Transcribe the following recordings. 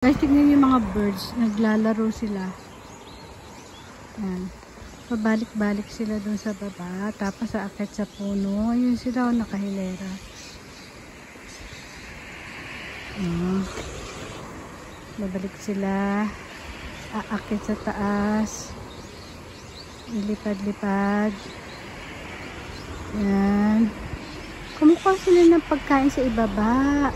Guys, tignan yung mga birds. Naglalaro sila. Yan. Pabalik-balik sila dun sa baba. Tapos aakyat sa puno. Ayun sila, nakahilera. Babalik sila. Aakyat sa taas. Ilipad-lipad. Yan. Kumukha sila ng pagkain sa ibaba.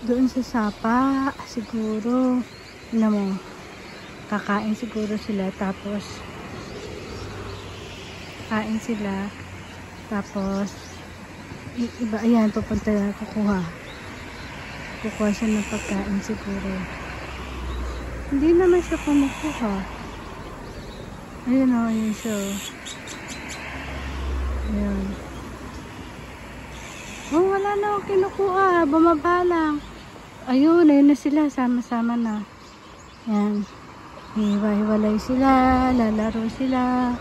Doon sa sapa, siguro. Tignan mo. Kakain siguro sila. Tapos, kain sila. Tapos, iba, ayan, pupunta na, kukuha. Kukuha siya ng pagkain siguro. Hindi naman siya kumukuha. Ayun o, ayun siya. Ayun. Oh, wala na akong kinukuha. Bumaba lang. Ayun, ayun na sila. Sama-sama na. Yan. Hiwa-hiwalay sila. Lalaro sila.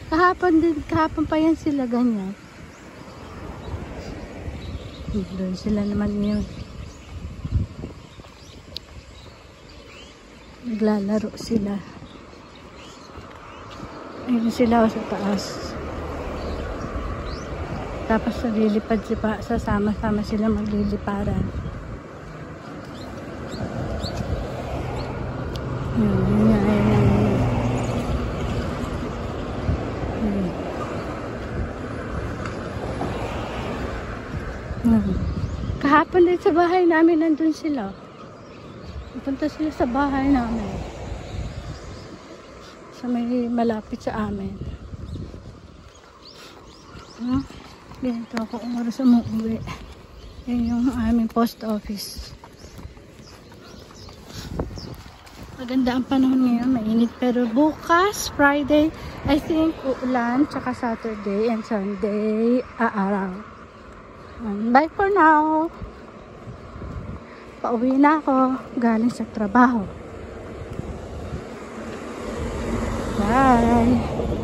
Kahapon pa yan sila ganyan. Doon sila naman yun. Naglalaro sila. Ayun sila sa taas. Tapos naglilipad-lipa, sasama-sama sila magliliparan. Kahapon din sa bahay namin, nandun sila. Napunta sila sa bahay namin. Sa may malapit sa amin. Ganito ako oras umuwi. Yan yung aming post office. Maganda ang panahon ngayon, mainit. Pero bukas, Friday, I think uulan. Tsaka Saturday and Sunday, aaraw. Bye for now. Pauwi na ako galing sa trabaho. Bye.